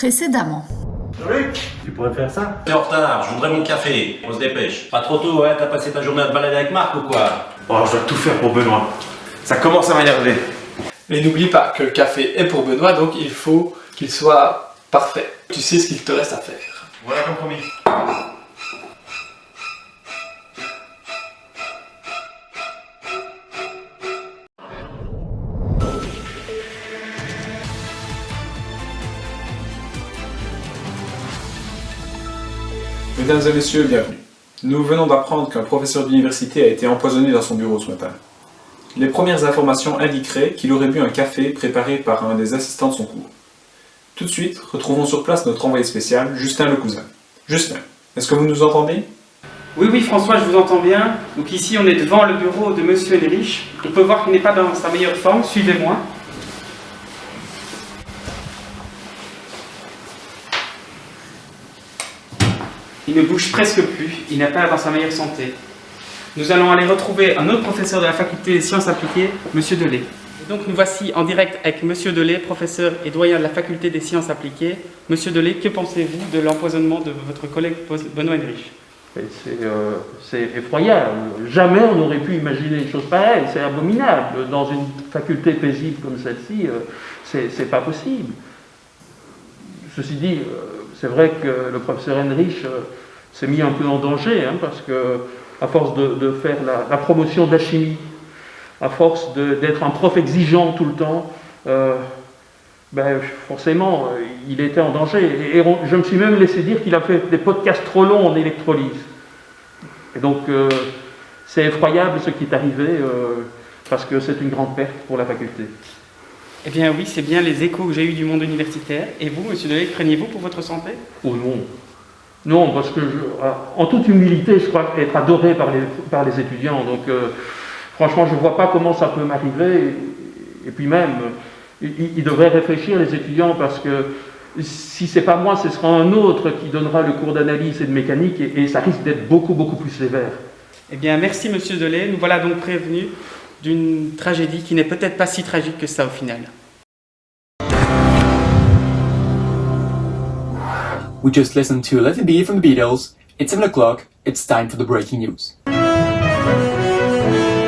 précédemment. Tu pourrais faire ça? T'es en retard, je voudrais mon café, on se dépêche. Pas trop tôt, ouais, t'as passé ta journée à te balader avec Marc ou quoi? Oh, je dois tout faire pour Benoît. Ça commence à m'énerver. Mais n'oublie pas que le café est pour Benoît, donc il faut qu'il soit parfait. Tu sais ce qu'il te reste à faire. Voilà compromis. Mesdames et messieurs, bienvenue. Nous venons d'apprendre qu'un professeur d'université a été empoisonné dans son bureau ce matin. Les premières informations indiqueraient qu'il aurait bu un café préparé par un des assistants de son cours. Tout de suite, retrouvons sur place notre envoyé spécial, Justin Lecousin. Justin, est-ce que vous nous entendez? Oui, François, je vous entends bien. Donc ici, on est devant le bureau de Monsieur Henrich. On peut voir qu'il n'est pas dans sa meilleure forme. Suivez-moi. Il ne bouge presque plus. Il n'est pas dans sa meilleure santé. Nous allons aller retrouver un autre professeur de la faculté des sciences appliquées, Monsieur Delay. Et donc nous voici en direct avec Monsieur Delay, professeur et doyen de la faculté des sciences appliquées. Monsieur Delay, que pensez-vous de l'empoisonnement de votre collègue Benoît Henrich? C'est effroyable. Jamais on n'aurait pu imaginer une chose pareille. C'est abominable. Dans une faculté paisible comme celle-ci, c'est pas possible. Ceci dit, c'est vrai que le professeur Henrich s'est mis un peu en danger, parce que à force de faire la promotion de la chimie, à force d'être un prof exigeant tout le temps, forcément, il était en danger. Et je me suis même laissé dire qu'il a fait des podcasts trop longs en électrolyse. Et donc, c'est effroyable ce qui est arrivé, parce que c'est une grande perte pour la faculté. Eh bien oui, c'est bien les échos que j'ai eus du monde universitaire. Et vous, Monsieur Delay, craignez-vous pour votre santé? Oh non. Non, parce que, en toute humilité, je crois être adoré par les étudiants. Donc, franchement, je ne vois pas comment ça peut m'arriver. Et puis même, ils devraient réfléchir, les étudiants, parce que si ce n'est pas moi, ce sera un autre qui donnera le cours d'analyse et de mécanique, et ça risque d'être beaucoup plus sévère. Eh bien, merci Monsieur Delay. Nous voilà donc prévenus d'une tragédie qui n'est peut-être pas si tragique que ça au final. We just listened to Let It Be from the Beatles. It's 7 o'clock. It's time for the breaking news.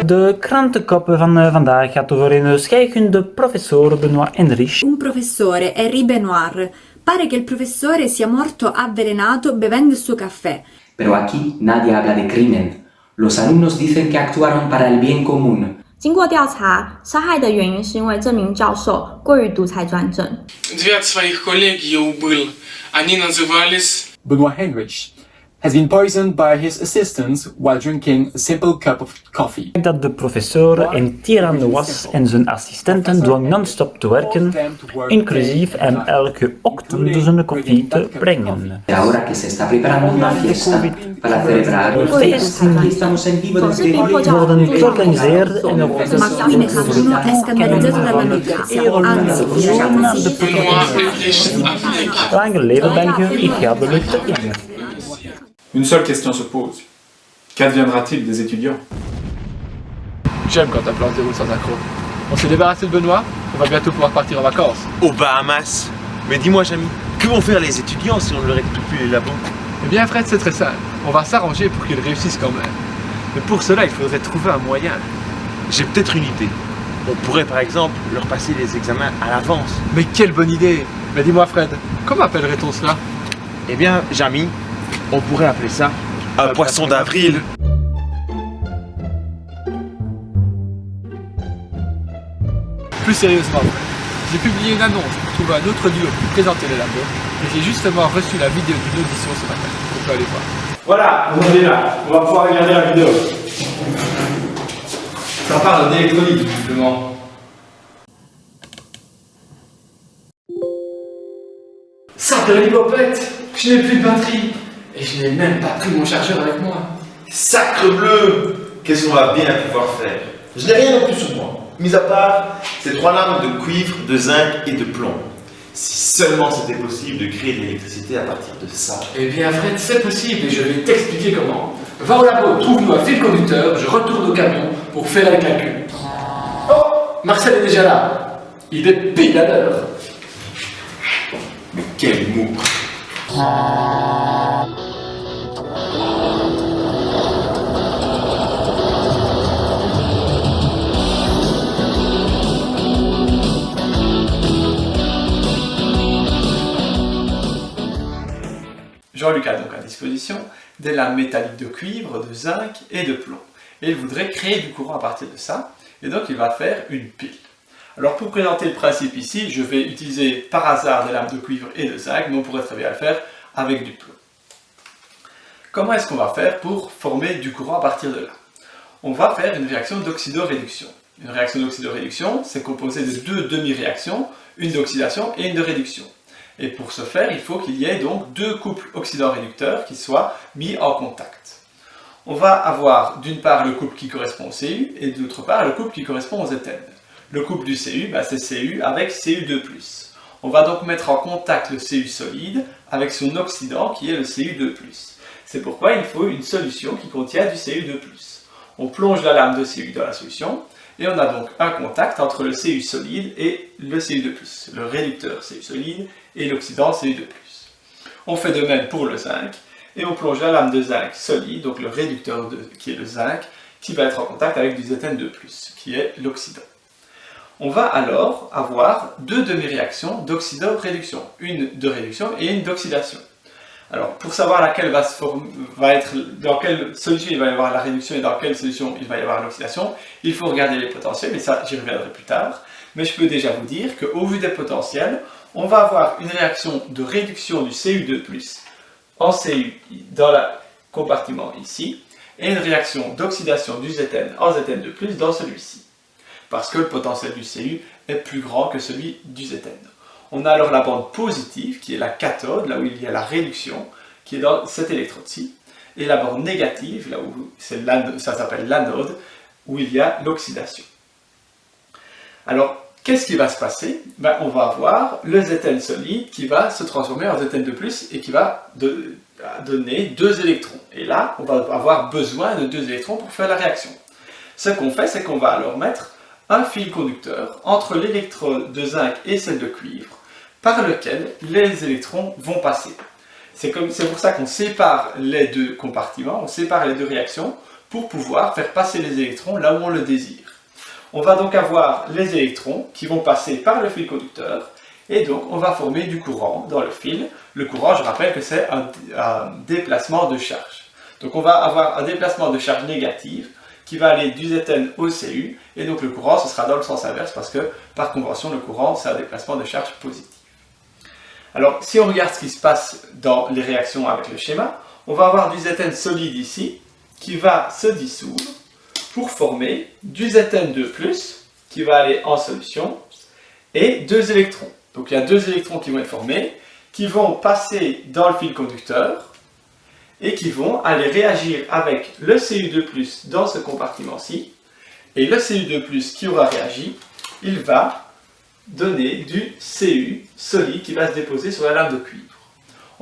De krantenkop van vandaag gaat over een scheikunde professor Benoît Henrich. Un professore, Henri Benoît. Pare che il professore sia morto avvelenato bevendo il suo caffè. Pero aquí nadie habla de crimen. Los alumnos dicen que actuaron para el bien común. 经过调查，杀害的原因是因为这名教授过于独裁专政。Две от своих коллег я убил. Они назывались... Benoît Henrich has been poisoned by his assistants while drinking a simple cup of coffee. Dat de professor een tiran was en zijn assistenten dwong non-stop te werken, inclusief hem elke ochtend zijn koffie te brengen. Ahora que se está preparando una fiesta para celebrar los días, aquí estamos en vivo Worden georganiseerd en er worden Nessuno è scandalizzato dalla notizia, anzi, de professor. Lang leven ben je, ik ga de lucht in. Une seule question se pose. Qu'adviendra-t-il des étudiants? J'aime quand ta plan se déroule sans accroc. On s'est débarrassé de Benoît, on va bientôt pouvoir partir en vacances. Aux Bahamas. Mais dis-moi, Jamy, que vont faire les étudiants si on leur équipe plus les labos? Eh bien Fred, c'est très simple. On va s'arranger pour qu'ils réussissent quand même. Mais pour cela, il faudrait trouver un moyen. J'ai peut-être une idée. On pourrait par exemple leur passer les examens à l'avance. Mais quelle bonne idée! Mais dis-moi Fred, comment appellerait-on cela? Eh bien, Jamy, on pourrait appeler ça un poisson d'avril. Plus sérieusement, j'ai publié une annonce pour trouver un autre duo pour présenter les labos, et j'ai justement reçu la vidéo d'une audition ce matin. On peut aller voir. Voilà, vous êtes là, on va pouvoir regarder la vidéo. Ça parle d'électrolyte, justement. Sacré lipopette! Je n'ai plus de batterie! Et je n'ai même pas pris mon chargeur avec moi. Sacre bleu! Qu'est-ce qu'on va bien pouvoir faire? Je n'ai rien non plus sur moi, mis à part ces 3 lames de cuivre, de zinc et de plomb. Si seulement c'était possible de créer de l'électricité à partir de ça. Eh bien Fred, c'est possible et je vais t'expliquer comment. Va au labo, trouve-nous un fil conducteur, je retourne au camion pour faire les calculs. Oh, Marcel est déjà là. Il est pile à l'heure. quel humour! Jean-Luc a donc à disposition des lames métalliques de cuivre, de zinc et de plomb. Et il voudrait créer du courant à partir de ça, et donc il va faire une pile. Alors pour présenter le principe ici, je vais utiliser par hasard des lames de cuivre et de zinc, mais on pourrait très bien le faire avec du plomb. Comment est-ce qu'on va faire pour former du courant à partir de là? On va faire une réaction d'oxydoréduction. Une réaction d'oxydoréduction, c'est composé de deux demi-réactions, une d'oxydation et une de réduction. Et pour ce faire, il faut qu'il y ait donc deux couples oxydant-réducteurs qui soient mis en contact. On va avoir d'une part le couple qui correspond au Cu et d'autre part le couple qui correspond au Zn. Le couple du Cu, c'est Cu avec Cu2+. On va donc mettre en contact le Cu solide avec son oxydant qui est le Cu2+. C'est pourquoi il faut une solution qui contient du Cu2+. On plonge la lame de Cu dans la solution et on a donc un contact entre le Cu solide et le Cu2+, le réducteur Cu solide et l'oxydant Cu2+. On fait de même pour le zinc, et on plonge la lame de zinc solide, donc le réducteur qui est le zinc, qui va être en contact avec du Zn2+, qui est l'oxydant. On va alors avoir deux demi-réactions d'oxydoréduction, une de réduction et une d'oxydation. Alors, pour savoir laquelle dans quelle solution il va y avoir la réduction et dans quelle solution il va y avoir l'oxydation, il faut regarder les potentiels, mais ça j'y reviendrai plus tard. Mais je peux déjà vous dire qu'au vu des potentiels, on va avoir une réaction de réduction du Cu2+, en Cu dans le compartiment ici, et une réaction d'oxydation du Zn en Zn2+, dans celui-ci. Parce que le potentiel du Cu est plus grand que celui du Zn. On a alors la bande positive, qui est la cathode, là où il y a la réduction, qui est dans cet électrode-ci, et la bande négative, là où ça s'appelle l'anode, où il y a l'oxydation. Alors, qu'est-ce qui va se passer? On va avoir le Zn solide qui va se transformer en Zn2+, et qui va donner 2 électrons. Et là, on va avoir besoin de 2 électrons pour faire la réaction. Ce qu'on fait, c'est qu'on va alors mettre un fil conducteur entre l'électrode de zinc et celle de cuivre, par lequel les électrons vont passer. C'est pour ça qu'on sépare les deux compartiments, on sépare les deux réactions, pour pouvoir faire passer les électrons là où on le désire. On va donc avoir les électrons qui vont passer par le fil conducteur, et donc on va former du courant dans le fil. Le courant, je rappelle que c'est un déplacement de charge. Donc on va avoir un déplacement de charge négative qui va aller du Zn au Cu, et donc le courant, ce sera dans le sens inverse, parce que par convention, le courant, c'est un déplacement de charge positif. Alors, si on regarde ce qui se passe dans les réactions avec le schéma, on va avoir du Zn solide ici, qui va se dissoudre pour former du Zn2+, qui va aller en solution, et 2 électrons. Donc il y a 2 électrons qui vont être formés, qui vont passer dans le fil conducteur, et qui vont aller réagir avec le Cu2+, dans ce compartiment-ci, et le Cu2+, qui aura réagi, il va donner du Cu solide qui va se déposer sur la lame de cuivre.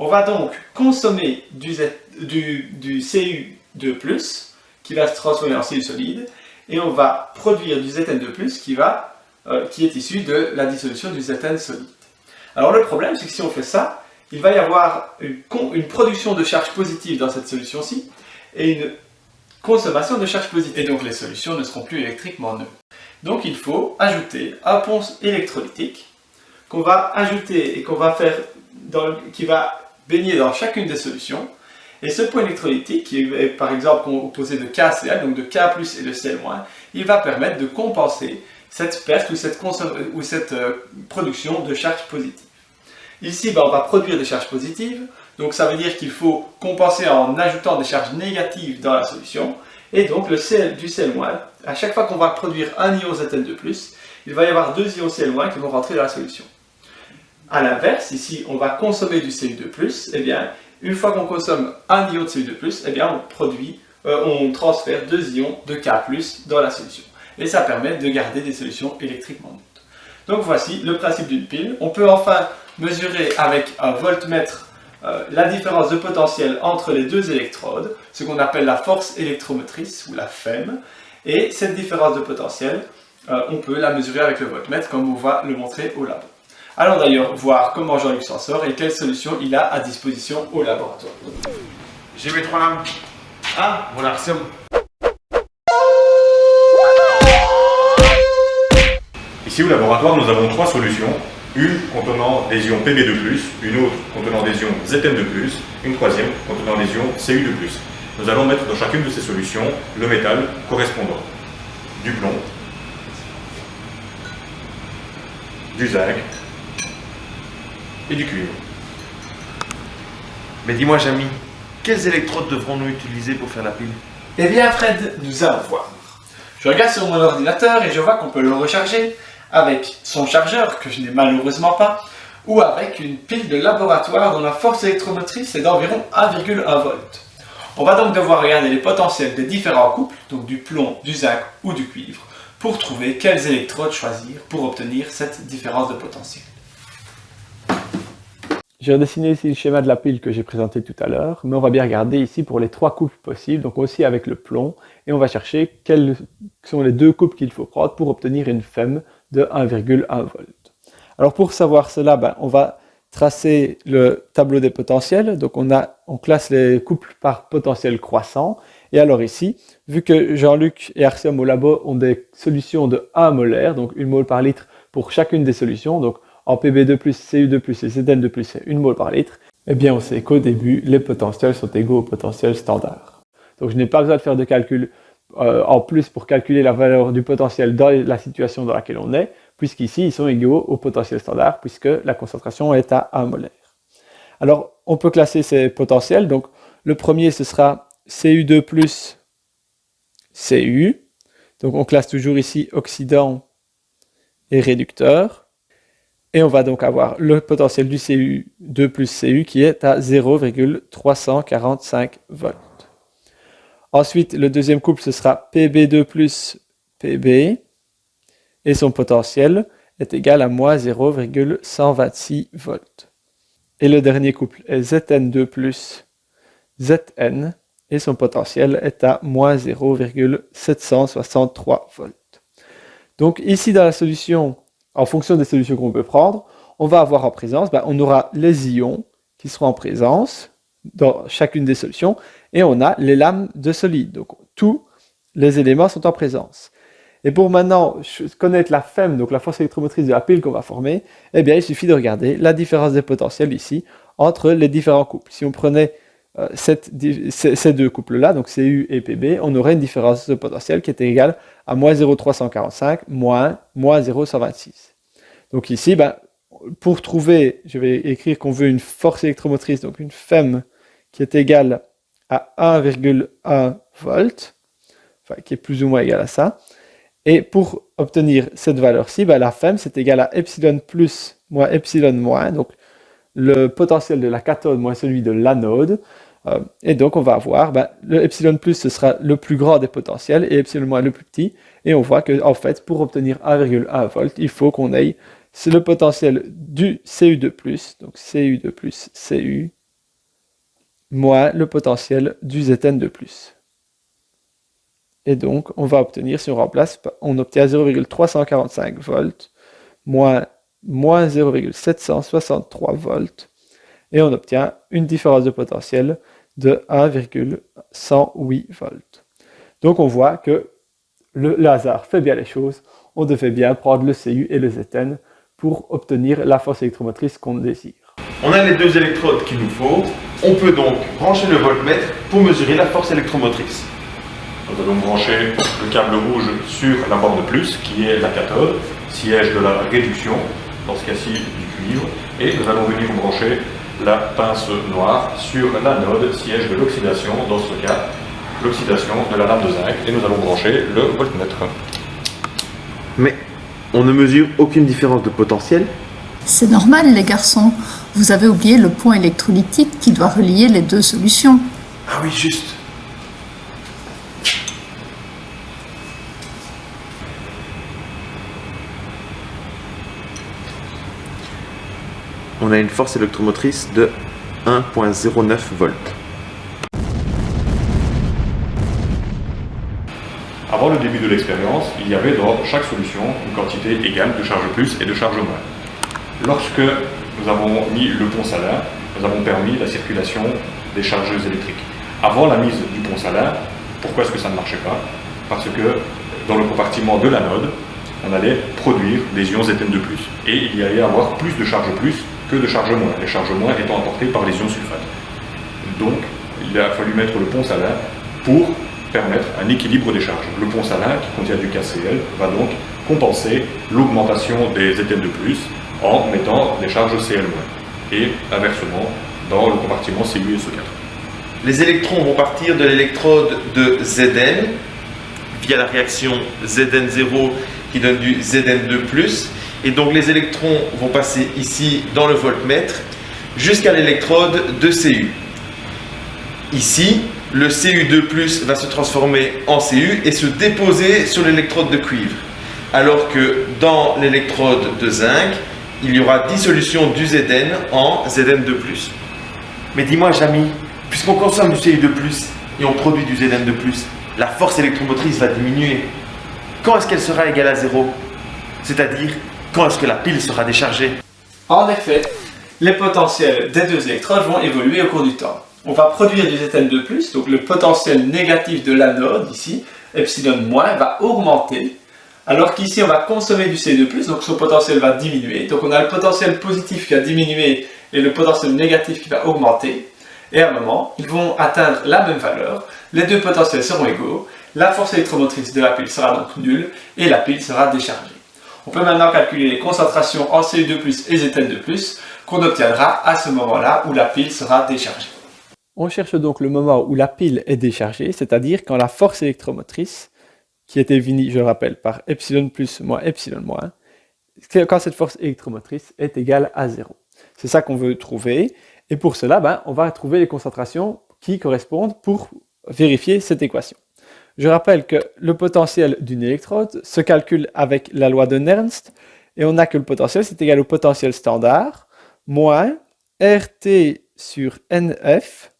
On va donc consommer du Cu2+, qui va se transformer en Cu solide, et on va produire du Zn2+, qui est issu de la dissolution du Zn solide. Alors le problème, c'est que si on fait ça, il va y avoir une production de charge positive dans cette solution-ci, et une consommation de charge positive. Et donc les solutions ne seront plus électriquement neutres. Donc il faut ajouter un pont électrolytique, qu'on va ajouter et qu'on va faire qui va baigner dans chacune des solutions. Et ce pont électrolytique, qui est par exemple composé de KCl, donc de K+, et de Cl-, il va permettre de compenser cette perte ou cette production de charge positive. Ici, on va produire des charges positives, donc ça veut dire qu'il faut compenser en ajoutant des charges négatives dans la solution, et donc du Cl-, à chaque fois qu'on va produire un ion Zn2+, il va y avoir 2 ions Cl- qui vont rentrer dans la solution. A l'inverse, ici on va consommer du Cu2+, et bien une fois qu'on consomme un ion de Cu2+, eh bien on transfère 2 ions de K+, dans la solution. Et ça permet de garder des solutions électriquement neutres. Donc voici le principe d'une pile. On peut enfin mesurer avec un voltmètre la différence de potentiel entre les deux électrodes, ce qu'on appelle la force électromotrice, ou la FEM. Et cette différence de potentiel, on peut la mesurer avec le voltmètre, comme on va le montrer au labo. Allons d'ailleurs voir comment Jean-Luc s'en sort et quelles solutions il a à disposition au laboratoire. J'ai mes 3 lames. Ah, mon Artium. Ici au laboratoire, nous avons 3 solutions. Une contenant des ions Pb2+, une autre contenant des ions Zn2+, une troisième contenant des ions Cu2+. Nous allons mettre dans chacune de ces solutions le métal correspondant. Du plomb, du zinc et du cuivre. Mais dis-moi, Jamy, quelles électrodes devrons-nous utiliser pour faire la pile? Eh bien Fred, nous allons voir. Je regarde sur mon ordinateur et je vois qu'on peut le recharger avec son chargeur, que je n'ai malheureusement pas, ou avec une pile de laboratoire dont la force électromotrice est d'environ 1,1 volts. On va donc devoir regarder les potentiels des différents couples, donc du plomb, du zinc ou du cuivre, pour trouver quelles électrodes choisir pour obtenir cette différence de potentiel. J'ai redessiné ici le schéma de la pile que j'ai présenté tout à l'heure, mais on va bien regarder ici pour les 3 couples possibles, donc aussi avec le plomb, et on va chercher quels sont les 2 couples qu'il faut prendre pour obtenir une FEM de 1,1 volt. Alors pour savoir cela, on va tracer le tableau des potentiels, donc on classe les couples par potentiel croissant, et alors ici, vu que Jean-Luc et Artium au labo ont des solutions de 1 molaire, donc 1 mol par litre pour chacune des solutions, donc en Pb2+, Cu2+, et Zn2+, c'est 1 mol par litre, eh bien on sait qu'au début, les potentiels sont égaux au potentiel standard. Donc je n'ai pas besoin de faire de calcul en plus pour calculer la valeur du potentiel dans la situation dans laquelle on est, puisqu'ici ils sont égaux au potentiel standard, puisque la concentration est à 1 molaire. Alors on peut classer ces potentiels, donc le premier ce sera Cu2+, Cu, donc on classe toujours ici oxydant et réducteur. Et on va donc avoir le potentiel du Cu2 plus Cu qui est à 0,345 volts. Ensuite, le deuxième couple, ce sera Pb2 plus Pb, et son potentiel est égal à moins 0,126 volts. Et le dernier couple est Zn2 plus Zn, et son potentiel est à moins 0,763 volts. Donc ici dans la solution, en fonction des solutions qu'on peut prendre, on va avoir en présence, on aura les ions qui seront en présence dans chacune des solutions, et on a les lames de solide. Donc tous les éléments sont en présence. Et pour maintenant connaître la FEM, donc la force électromotrice de la pile qu'on va former, eh bien il suffit de regarder la différence des potentiels ici entre les différents couples. Si on prenait ces 2 couples-là, donc Cu et Pb, on aurait une différence de potentiel qui était égale à moins 0,345 moins 0,126. Donc ici, pour trouver, je vais écrire qu'on veut une force électromotrice, donc une FEM qui est égale à 1,1 volt, qui est plus ou moins égale à ça. Et pour obtenir cette valeur-ci, la FEM c'est égal à epsilon plus moins epsilon moins, donc le potentiel de la cathode moins celui de l'anode, et donc on va avoir, le epsilon plus ce sera le plus grand des potentiels et epsilon moins le plus petit, et on voit que en fait pour obtenir 1,1 volt, il faut qu'on ait le potentiel du Cu2+, donc Cu2+, Cu, moins le potentiel du Zn2+. Et donc on va obtenir, si on remplace, on obtient 0,345 volts, moins 0,763 volts, et on obtient une différence de potentiel de 1,108 volts. Donc on voit que le hasard fait bien les choses, on devait bien prendre le Cu et le Zn pour obtenir la force électromotrice qu'on désire. On a les 2 électrodes qu'il nous faut, on peut donc brancher le voltmètre pour mesurer la force électromotrice. Nous allons brancher le câble rouge sur la borne plus, qui est la cathode, siège de la réduction, dans ce cas-ci du cuivre, et nous allons venir brancher la pince noire sur l'anode, siège de l'oxydation, dans ce cas, l'oxydation de la lame de zinc, et nous allons brancher le voltmètre. Mais on ne mesure aucune différence de potentiel. C'est normal les garçons, vous avez oublié le point électrolytique qui doit relier les 2 solutions. Ah oui, juste. On a une force électromotrice de 1,09 volts. Avant le début de l'expérience, il y avait dans chaque solution une quantité égale de charge plus et de charge moins. Lorsque nous avons mis le pont salin, nous avons permis la circulation des chargeuses électriques. Avant la mise du pont salin, pourquoi est-ce que ça ne marchait pas? Parce que dans le compartiment de l'anode, on allait produire des ions Zn de plus. Et il y allait avoir plus de charge plus que de charge moins, les charges moins étant apportées par les ions sulfate. Donc, il a fallu mettre le pont salin pour permettre un équilibre des charges. Le pont salin, qui contient du KCl, va donc compenser l'augmentation des Zn de plus en mettant des charges Cl-. Et inversement, dans le compartiment Cu et SO4. Les électrons vont partir de l'électrode de Zn via la réaction Zn0 qui donne du Zn2+, et donc les électrons vont passer ici dans le voltmètre jusqu'à l'électrode de Cu. Ici, le Cu2+ va se transformer en Cu et se déposer sur l'électrode de cuivre, alors que dans l'électrode de zinc, il y aura dissolution du Zn en Zn2+. Mais dis-moi, Jamy, puisqu'on consomme du Cu2+, et on produit du Zn2+, la force électromotrice va diminuer. Quand est-ce qu'elle sera égale à 0? C'est-à-dire, quand est-ce que la pile sera déchargée? En effet, les potentiels des deux électrodes vont évoluer au cours du temps. On va produire du Zn2+, donc le potentiel négatif de l'anode, ici, epsilon-, va augmenter, alors qu'ici on va consommer du Cu2+, donc son potentiel va diminuer. Donc on a le potentiel positif qui va diminuer et le potentiel négatif qui va augmenter. Et à un moment, ils vont atteindre la même valeur, les deux potentiels seront égaux, la force électromotrice de la pile sera donc nulle et la pile sera déchargée. On peut maintenant calculer les concentrations en Cu2+ et Zn2+, qu'on obtiendra à ce moment-là où la pile sera déchargée. On cherche donc le moment où la pile est déchargée, c'est-à-dire quand la force électromotrice, qui est définie, je le rappelle, par epsilon+ moins epsilon-, quand cette force électromotrice est égale à 0. C'est ça qu'on veut trouver, et pour cela, on va trouver les concentrations qui correspondent pour vérifier cette équation. Je rappelle que le potentiel d'une électrode se calcule avec la loi de Nernst, et on a que le potentiel, c'est égal au potentiel standard, moins RT sur NF,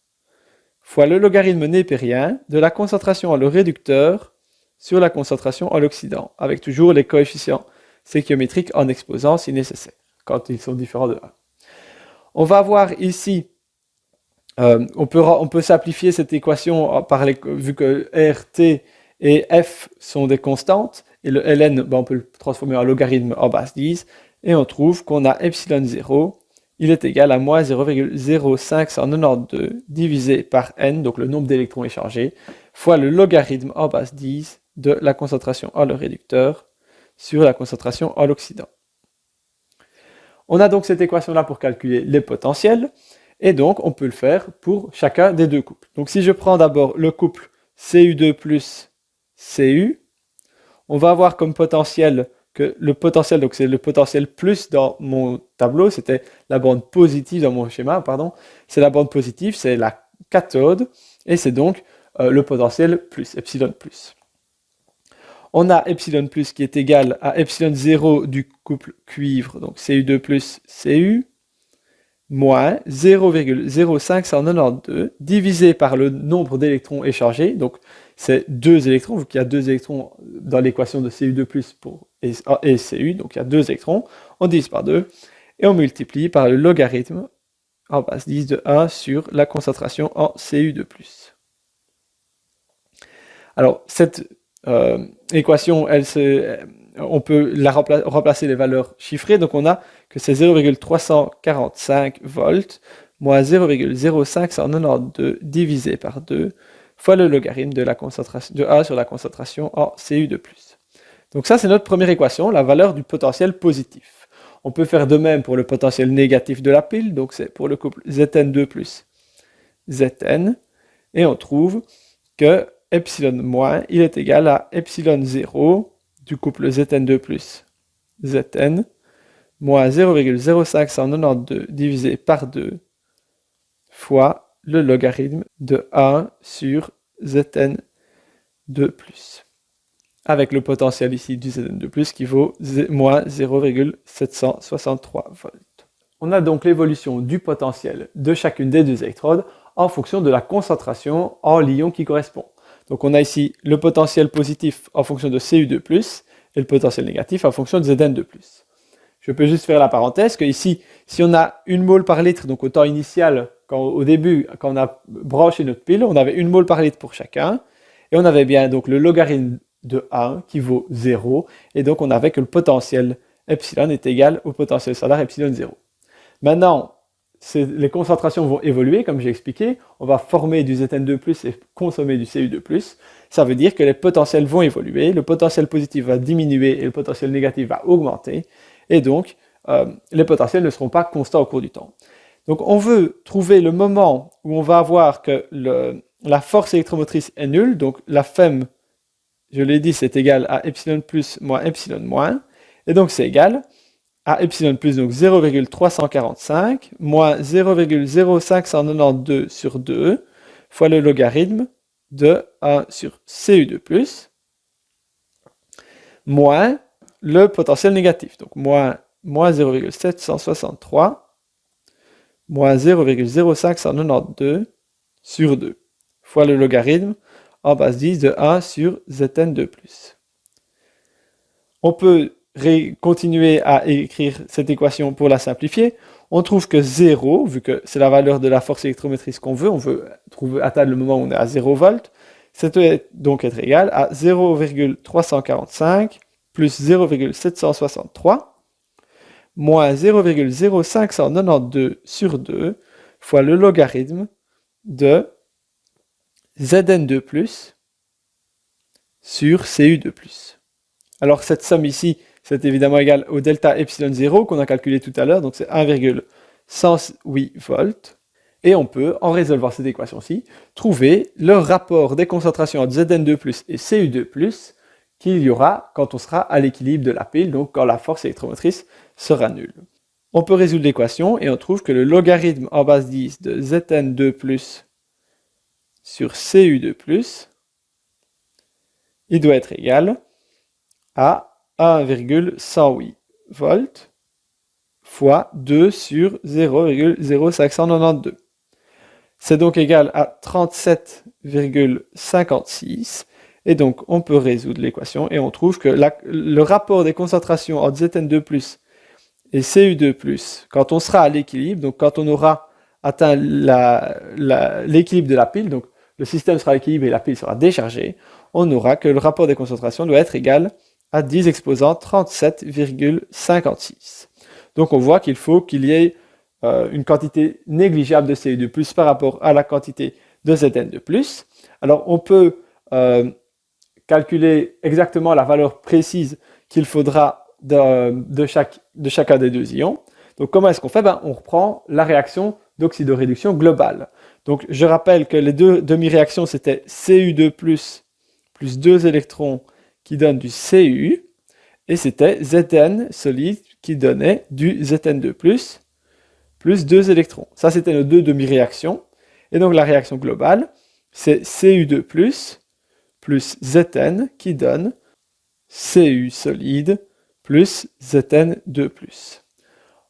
fois le logarithme népérien de la concentration en le réducteur sur la concentration en l'oxydant, avec toujours les coefficients stéchiométriques en exposant si nécessaire, quand ils sont différents de 1. On va voir ici, on peut simplifier cette équation vu que RT et F sont des constantes, et le ln, on peut le transformer en logarithme en base 10, et on trouve qu'on a epsilon 0, il est égal à moins 0,0592 divisé par n, donc le nombre d'électrons échangés, fois le logarithme en base 10 de la concentration en le réducteur sur la concentration en l'oxydant. On a donc cette équation-là pour calculer les potentiels, et donc on peut le faire pour chacun des deux couples. Donc si je prends d'abord le couple Cu2 plus Cu, on va avoir comme potentiel que le potentiel, donc c'est le potentiel plus dans mon tableau, c'était la bande positive dans mon schéma, pardon, c'est la bande positive, c'est la cathode, et c'est donc le potentiel plus, epsilon plus. On a epsilon plus qui est égal à epsilon 0 du couple cuivre, donc Cu2 plus Cu, moins 0,0592 divisé par le nombre d'électrons échangés, donc c'est 2 électrons, vu qu'il y a 2 électrons dans l'équation de Cu2 plus et Cu, donc il y a 2 électrons, on divise par 2, et on multiplie par le logarithme en base 10 de 1 sur la concentration en Cu2 plus. Alors, cette équation, on peut remplacer les valeurs chiffrées, donc on a que c'est 0,345 volts moins 0,0592 divisé par 2 fois le logarithme de la concentration de 1 sur la concentration en Cu2+. Donc ça, c'est notre première équation, la valeur du potentiel positif. On peut faire de même pour le potentiel négatif de la pile, donc c'est pour le couple Zn2 plus Zn, et on trouve que epsilon- il est égal à epsilon 0 du couple Zn2 plus Zn, moins 0,0592 divisé par 2 fois le logarithme de 1 sur Zn2+, avec le potentiel ici du Zn2+, qui vaut moins 0,763 volts. On a donc l'évolution du potentiel de chacune des deux électrodes en fonction de la concentration en l'ion qui correspond. Donc on a ici le potentiel positif en fonction de Cu2+, et le potentiel négatif en fonction de Zn2+. je peux juste faire la parenthèse que ici, si on a 1 mole par litre, donc au temps initial, au début, quand on a branché notre pile, on avait 1 mole par litre pour chacun, et on avait bien donc le logarithme de 1 qui vaut 0, et donc on avait que le potentiel epsilon est égal au potentiel standard epsilon 0. Maintenant, les concentrations vont évoluer, comme j'ai expliqué, on va former du Zn2+, et consommer du Cu2+, ça veut dire que les potentiels vont évoluer, le potentiel positif va diminuer et le potentiel négatif va augmenter, et donc les potentiels ne seront pas constants au cours du temps. Donc on veut trouver le moment où on va avoir que la force électromotrice est nulle, donc la Fm, je l'ai dit, c'est égal à epsilon plus moins epsilon moins, et donc c'est égal à epsilon plus, donc 0,345 moins 0,0592 sur 2 fois le logarithme de 1 sur Cu2+, moins le potentiel négatif, donc moins 0,763 moins 0,0592 sur 2 fois le logarithme en base 10 de 1 sur Zn2+. On peut continuer à écrire cette équation pour la simplifier. On trouve que 0, vu que c'est la valeur de la force électromotrice qu'on veut, on veut atteindre le moment où on est à 0 volts, ça doit donc être égal à 0,345 plus 0,763 moins 0,0592 sur 2 fois le logarithme de Zn2+, sur Cu2+. Alors cette somme ici, c'est évidemment égal au delta epsilon 0 qu'on a calculé tout à l'heure, donc c'est 1,108 volts. Et on peut, en résolvant cette équation-ci, trouver le rapport des concentrations entre Zn2+, et Cu2+, qu'il y aura quand on sera à l'équilibre de la pile, donc quand la force électromotrice sera nulle. On peut résoudre l'équation et on trouve que le logarithme en base 10 de Zn2+, sur Cu2+, il doit être égal à 1,108 volts fois 2 sur 0,0592. C'est donc égal à 37,56, et donc on peut résoudre l'équation et on trouve que le rapport des concentrations entre Zn2+, et Cu2+, quand on sera à l'équilibre, donc quand on aura atteint l'équilibre de la pile, donc le système sera à l'équilibre et la pile sera déchargée, on aura que le rapport des concentrations doit être égal à 10 exposant 37,56. Donc on voit qu'il faut qu'il y ait une quantité négligeable de Cu2+, par rapport à la quantité de Zn2+. Alors on peut calculer exactement la valeur précise qu'il faudra de chacun des deux ions. Donc comment est-ce qu'on fait? On reprend la réaction d'oxydoréduction globale. Donc je rappelle que les deux demi-réactions c'était Cu2+, plus 2 électrons qui donnent du Cu, et c'était Zn solide qui donnait du Zn2+, plus 2 électrons. Ça c'était nos deux demi-réactions. Et donc la réaction globale, c'est Cu2+, plus Zn qui donne Cu solide, plus Zn2+.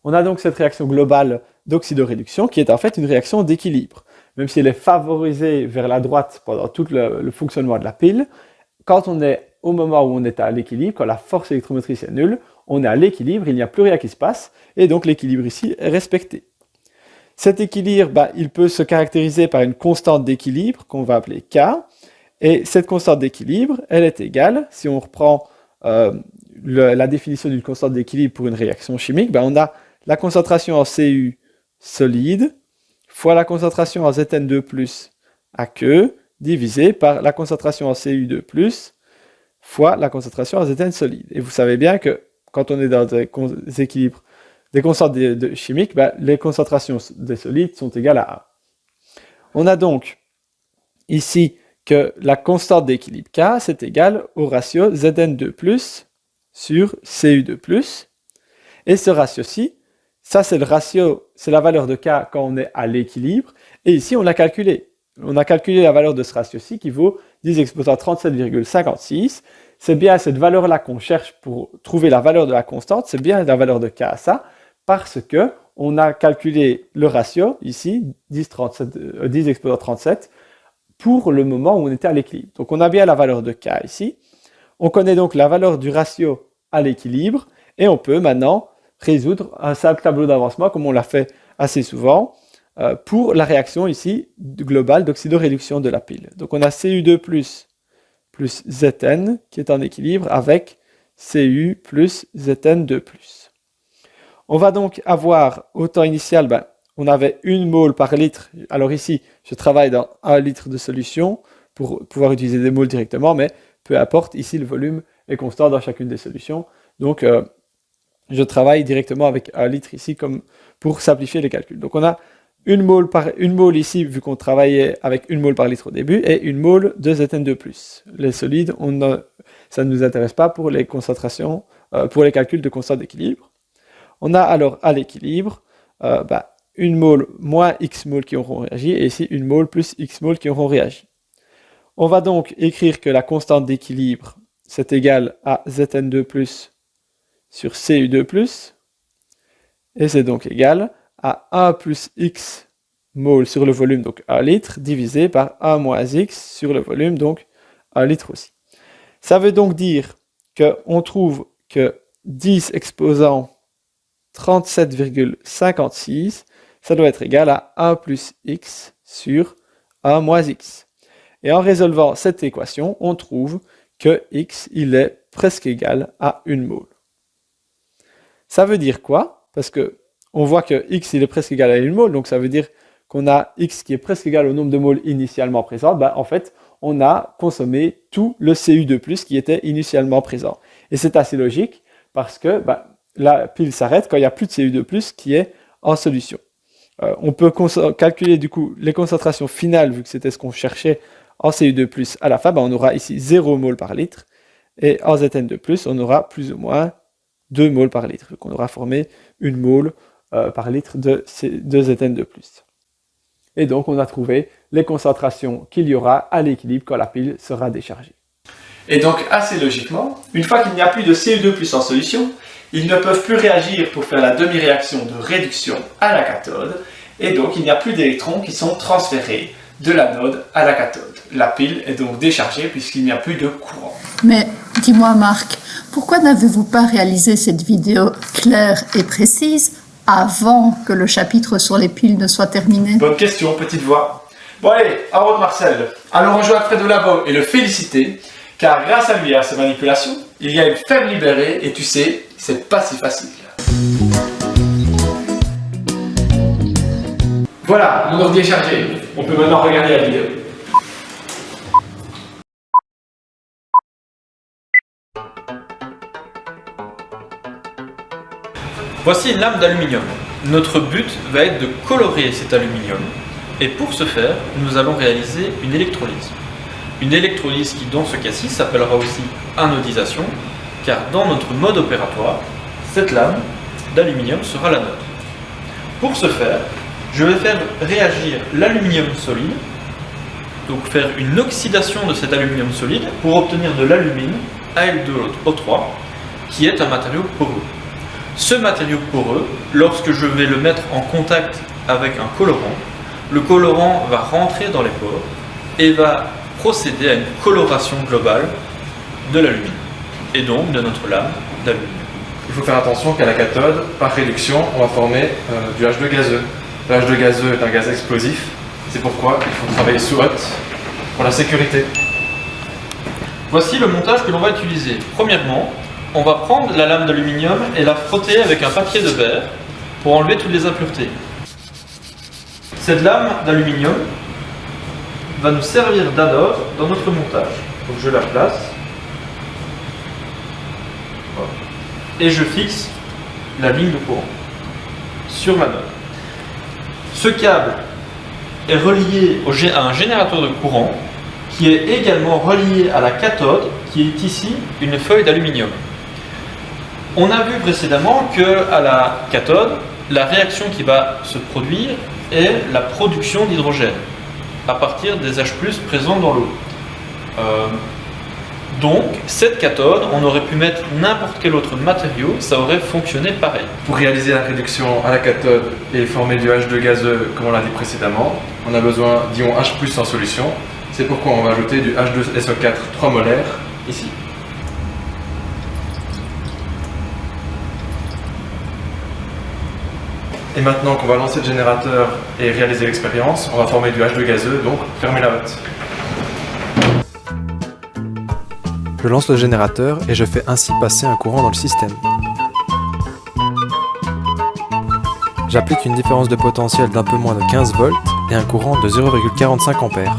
On a donc cette réaction globale d'oxydoréduction qui est en fait une réaction d'équilibre. Même si elle est favorisée vers la droite pendant tout le fonctionnement de la pile, quand on est au moment où on est à l'équilibre, quand la force électromotrice est nulle, on est à l'équilibre, il n'y a plus rien qui se passe, et donc l'équilibre ici est respecté. Cet équilibre, il peut se caractériser par une constante d'équilibre qu'on va appeler K, et cette constante d'équilibre, elle est égale, si on reprend la définition d'une constante d'équilibre pour une réaction chimique, on a la concentration en Cu solide fois la concentration en Zn2+ aqueux divisé par la concentration en Cu2+ fois la concentration en Zn solide. Et vous savez bien que quand on est dans des équilibres, des constantes chimiques, les concentrations des solides sont égales à 1. On a donc ici que la constante d'équilibre K, c'est égal au ratio Zn2+ sur Cu2+. Et ce ratio-ci, ça c'est le ratio, c'est la valeur de K quand on est à l'équilibre. Et ici, on l'a calculé. On a calculé la valeur de ce ratio-ci qui vaut 10 exposant 37,56. C'est bien cette valeur-là qu'on cherche pour trouver la valeur de la constante. C'est bien la valeur de K à ça, parce que on a calculé le ratio, ici, 10 exposant 37, pour le moment où on était à l'équilibre. Donc on a bien la valeur de K ici. On connaît donc la valeur du ratio à l'équilibre, et on peut maintenant résoudre un simple tableau d'avancement, comme on l'a fait assez souvent, pour la réaction ici globale d'oxydoréduction de la pile. Donc on a Cu2 plus Zn qui est en équilibre avec Cu plus Zn2+. On va donc avoir, au temps initial, on avait 1 mole par litre. Alors ici, je travaille dans 1 litre de solution pour pouvoir utiliser des moles directement, mais peu importe, ici le volume est constant dans chacune des solutions. Donc je travaille directement avec 1 litre ici comme pour simplifier les calculs. Donc on a 1 mole ici, vu qu'on travaillait avec 1 mole par litre au début, et 1 mole de Zn2+. Les solides, ça ne nous intéresse pas pour les concentrations, pour les calculs de constante d'équilibre. On a alors à l'équilibre 1 mole moins X mole qui auront réagi, et ici 1 mole plus X mole qui auront réagi. On va donc écrire que la constante d'équilibre, c'est égal à Zn2+, sur Cu2+, et c'est donc égal à 1 plus X mol sur le volume, donc 1 litre, divisé par 1 moins X sur le volume, donc 1 litre aussi. Ça veut donc dire qu'on trouve que 10 exposant 37,56, ça doit être égal à 1 plus X sur 1 moins X. Et en résolvant cette équation, on trouve que X, il est presque égal à 1 mole. Ça veut dire quoi? Parce que on voit que X, il est presque égal à 1 mole, donc ça veut dire qu'on a X qui est presque égal au nombre de moles initialement présent. En fait, on a consommé tout le Cu2+, qui était initialement présent. Et c'est assez logique, parce que la pile s'arrête quand il n'y a plus de Cu2+, qui est en solution. On peut calculer du coup les concentrations finales, vu que c'était ce qu'on cherchait en Cu2+, à la fin, on aura ici 0 mol par litre, et en Zn2+, on aura plus ou moins 2 moles par litre, vu qu'on aura formé 1 mole par litre de Zn2+. Et donc on a trouvé les concentrations qu'il y aura à l'équilibre quand la pile sera déchargée. Et donc assez logiquement, une fois qu'il n'y a plus de Cu2+ en solution, ils ne peuvent plus réagir pour faire la demi-réaction de réduction à la cathode, et donc il n'y a plus d'électrons qui sont transférés de l'anode à la cathode. La pile est donc déchargée puisqu'il n'y a plus de courant. Mais dis-moi Marc, pourquoi n'avez-vous pas réalisé cette vidéo claire et précise avant que le chapitre sur les piles ne soit terminé? Bonne question, petite voix. Bon allez, à revoir Marcel. Allons rejoindre Alfredo Labo et le féliciter, car grâce à lui et à ses manipulations, il y a une femme libérée et tu sais, c'est pas si facile. Voilà, mon ordi est chargé. On peut maintenant regarder la vidéo. Voici une lame d'aluminium. Notre but va être de colorer cet aluminium et pour ce faire, nous allons réaliser une électrolyse. Une électrolyse qui, dans ce cas-ci, s'appellera aussi anodisation, car dans notre mode opératoire, cette lame d'aluminium sera l'anode. Pour ce faire, je vais faire réagir l'aluminium solide, donc faire une oxydation de cet aluminium solide pour obtenir de l'alumine Al2O3, qui est un matériau poreux. Ce matériau poreux, lorsque je vais le mettre en contact avec un colorant, le colorant va rentrer dans les pores et va procéder à une coloration globale de l'alumine, et donc de notre lame d'aluminium. Il faut faire attention qu'à la cathode, par réduction, on va former du H2 gazeux. Le H2 gazeux est un gaz explosif, c'est pourquoi il faut travailler sous hotte pour la sécurité. Voici le montage que l'on va utiliser. Premièrement, on va prendre la lame d'aluminium et la frotter avec un papier de verre pour enlever toutes les impuretés. Cette lame d'aluminium va nous servir d'anode dans notre montage. Donc je la place. Voilà. Et je fixe la ligne de courant sur ma node. Ce câble est relié à un générateur de courant qui est également relié à la cathode qui est ici une feuille d'aluminium. On a vu précédemment qu'à la cathode, la réaction qui va se produire est la production d'hydrogène à partir des H+ présents dans l'eau. Donc, cette cathode, on aurait pu mettre n'importe quel autre matériau, ça aurait fonctionné pareil. Pour réaliser la réduction à la cathode et former du H2 gazeux, comme on l'a dit précédemment, on a besoin d'ions H+ en solution. C'est pourquoi on va ajouter du H2SO4 3 molaires ici. Et maintenant qu'on va lancer le générateur et réaliser l'expérience, on va former du H2 gazeux, donc fermez la hotte. Je lance le générateur et je fais ainsi passer un courant dans le système. J'applique une différence de potentiel d'un peu moins de 15 volts et un courant de 0,45 ampères.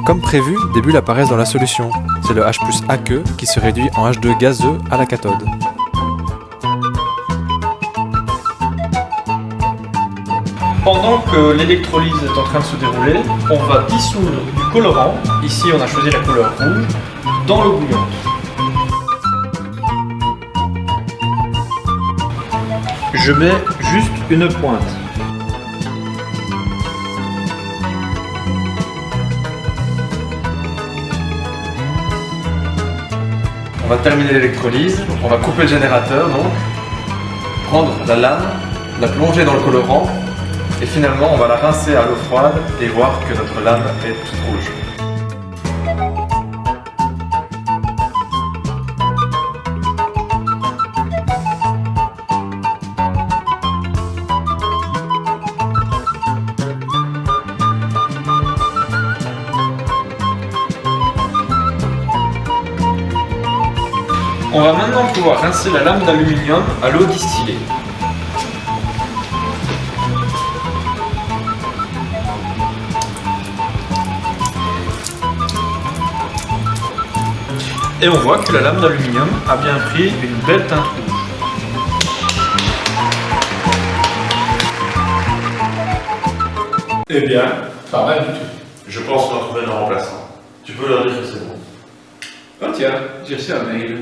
Comme prévu, des bulles apparaissent dans la solution. C'est le H plus aqueux qui se réduit en H2 gazeux à la cathode. Pendant que l'électrolyse est en train de se dérouler, on va dissoudre du colorant, ici on a choisi la couleur rouge, dans l'eau bouillante. Je mets juste une pointe. On va terminer l'électrolyse, on va couper le générateur donc, prendre la lame, la plonger dans le colorant et finalement on va la rincer à l'eau froide et voir que notre lame est toute rouge. On va maintenant pouvoir rincer la lame d'aluminium à l'eau distillée. Et on voit que la lame d'aluminium a bien pris une belle teinte rouge. Eh bien, pas mal du tout. Je pense qu'on a trouvé un remplaçant. Tu peux leur dire que c'est bon. Oh tiens, j'ai reçu un mail.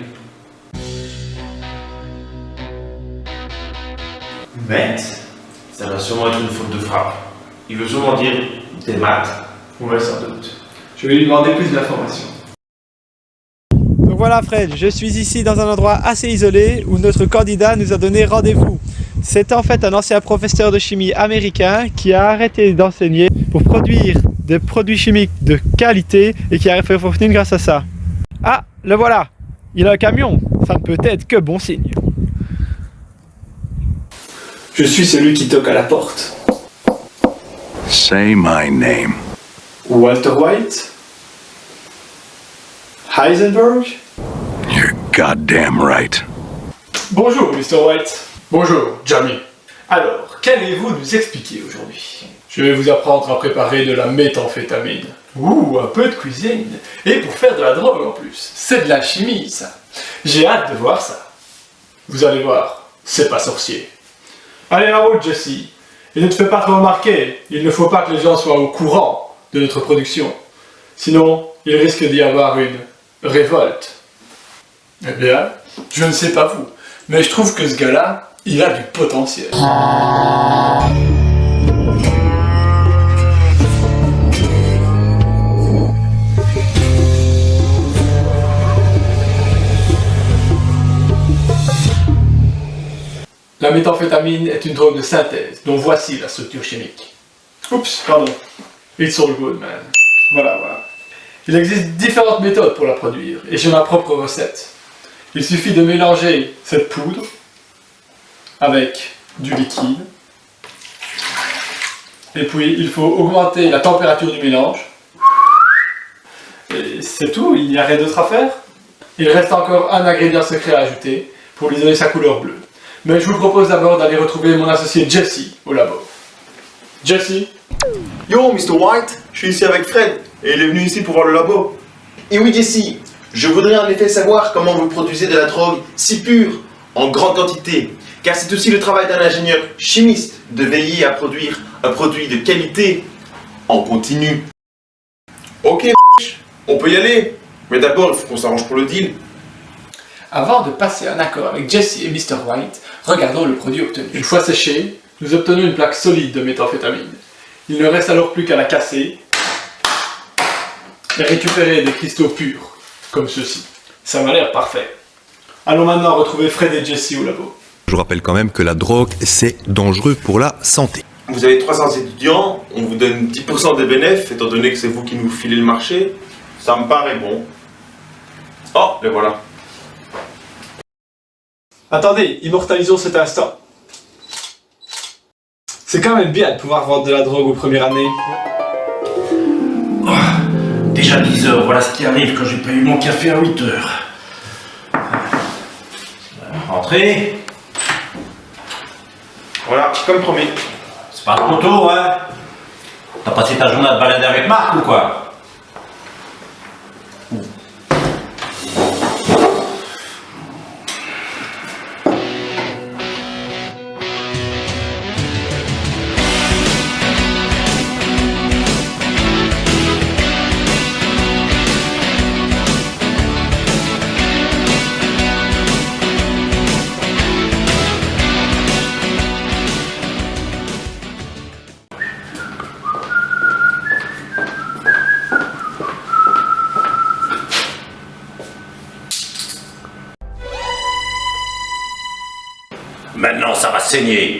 Bête, ça va sûrement être une faute de frappe. Il veut sûrement dire des maths. Ouais, sans doute. Je vais lui demander plus d'informations. Donc voilà Fred, je suis ici dans un endroit assez isolé où notre candidat nous a donné rendez-vous. C'est en fait un ancien professeur de chimie américain qui a arrêté d'enseigner pour produire des produits chimiques de qualité et qui a fait fortune grâce à ça. Ah, le voilà, il a un camion, ça ne peut être que bon signe. Je suis celui qui toque à la porte. Say my name. Walter White? Heisenberg? You're goddamn right. Bonjour, Mr. White. Bonjour, Jamie. Alors, qu'allez-vous nous expliquer aujourd'hui? Je vais vous apprendre à préparer de la méthamphétamine. Ouh, un peu de cuisine. Et pour faire de la drogue en plus. C'est de la chimie, ça. J'ai hâte de voir ça. Vous allez voir, c'est pas sorcier. Allez, en route, Jesse. Et ne te fais pas trop remarquer. Il ne faut pas que les gens soient au courant de notre production. Sinon, il risque d'y avoir une révolte. Eh bien, je ne sais pas vous, mais je trouve que ce gars-là, il a du potentiel. La méthamphétamine est une drogue de synthèse, dont voici la structure chimique. Oups, pardon. It's all good, man. Voilà. Il existe différentes méthodes pour la produire, et j'ai ma propre recette. Il suffit de mélanger cette poudre avec du liquide, et puis il faut augmenter la température du mélange. Et c'est tout, il n'y a rien d'autre à faire. Il reste encore un ingrédient secret à ajouter pour lui donner sa couleur bleue. Mais je vous propose d'abord d'aller retrouver mon associé Jesse au labo. Jesse? Yo, Mr. White, je suis ici avec Fred, et il est venu ici pour voir le labo. Et oui, Jesse, je voudrais en effet savoir comment vous produisez de la drogue si pure, en grande quantité, car c'est aussi le travail d'un ingénieur chimiste de veiller à produire un produit de qualité en continu. Ok, on peut y aller, mais d'abord il faut qu'on s'arrange pour le deal. Avant de passer un accord avec Jesse et Mr. White, regardons le produit obtenu. Une fois séché, nous obtenons une plaque solide de méthamphétamine. Il ne reste alors plus qu'à la casser et récupérer des cristaux purs, comme ceci. Ça m'a l'air parfait. Allons maintenant retrouver Fred et Jesse au labo. Je vous rappelle quand même que la drogue, c'est dangereux pour la santé. Vous avez 300 étudiants, on vous donne 10% des bénéfices, étant donné que c'est vous qui nous filez le marché. Ça me paraît bon. Oh, le voilà. Attendez, immortalisons cet instant. C'est quand même bien de pouvoir vendre de la drogue aux premières années. Oh, déjà 10 heures, voilà ce qui arrive quand j'ai pas eu mon café à 8 heures. Entrez. Voilà, comme promis. C'est pas trop tôt, hein? T'as passé ta journée à te balader avec Marc ou quoi? Maintenant, ça va saigner.